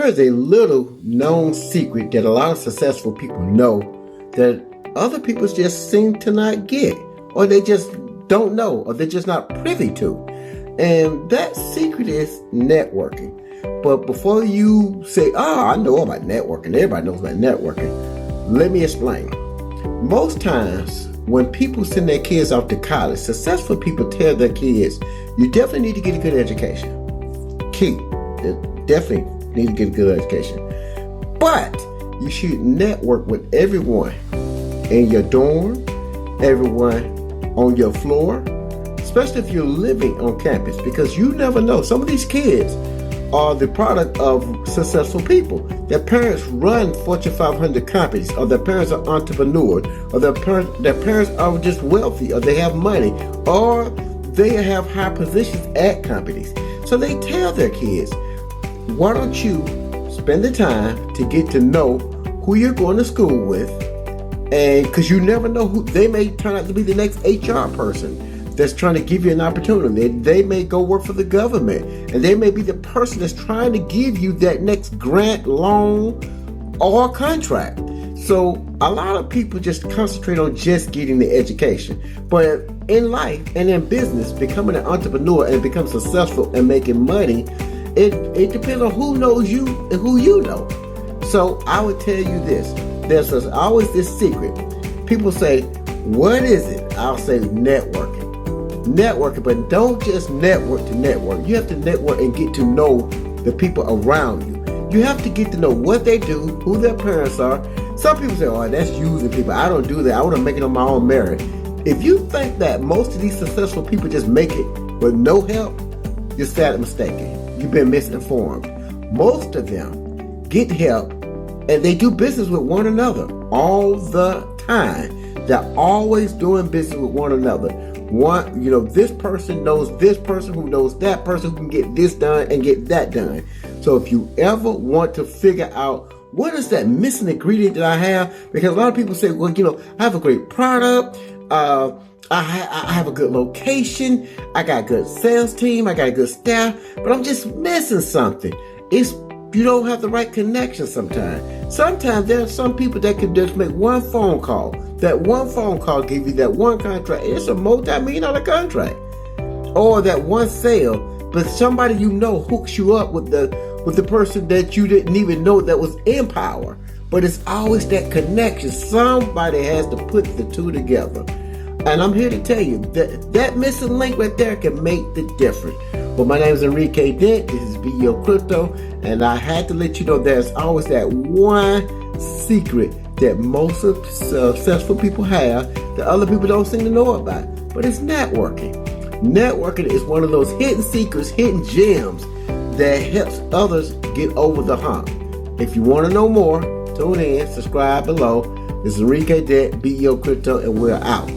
is a little known secret that a lot of successful people know that other people just seem to not get, or they just don't know, or they're just not privy to. And that secret is networking. But before you say, I know about networking, everybody knows about networking, let me explain. Most times when people send their kids off to college, successful people tell their kids, you definitely need to get a good education. Key. Definitely need to get a good education. But you should network with everyone in your dorm, everyone on your floor, especially if you're living on campus, because you never know. Some of these kids are the product of successful people. Their parents run Fortune 500 companies, or their parents are entrepreneurs, or their parents are just wealthy, or they have money, or they have high positions at companies. So they tell their kids, why don't you spend the time to get to know who you're going to school with, and because you never know who they may turn out to be, the next HR person that's trying to give you an opportunity. They may go work for the government, and they may be the person that's trying to give you that next grant, loan, or contract. So a lot of people just concentrate on just getting the education. But in life and in business, becoming an entrepreneur and becoming successful and making money, it depends on who knows you and who you know. So I would tell you this. There's always this secret. People say, what is it? I'll say networking. Networking, but don't just network to network. You have to network and get to know the people around you. You have to get to know what they do, who their parents are. Some people say, that's using people. I don't do that. I want to make it on my own merit. If you think that most of these successful people just make it with no help, you're sadly mistaken. You've been misinformed. Most of them get help, and they do business with one another all the time. They're always doing business with one another. This person knows this person who knows that person who can get this done and get that done. So if you ever want to figure out what is that missing ingredient that I have, because a lot of people say, I have a great product, I have a good location, I got a good sales team, I got a good staff, but I'm just missing something. You don't have the right connection sometimes. Sometimes there are some people that can just make one phone call. That one phone call give you that one contract. It's a multi-million-dollar contract. Or that one sale, but somebody hooks you up with the person that you didn't even know that was in power. But it's always that connection. Somebody has to put the two together. And I'm here to tell you that missing link right there can make the difference. Well, my name is Enrique Dent. This is Beo Crypto, and I had to let you know there's always that one secret that most successful people have that other people don't seem to know about. But it's networking. Networking is one of those hidden secrets, hidden gems that helps others get over the hump. If you want to know more, tune in, subscribe below. This is Enrique Dent, Beo Crypto, and we're out.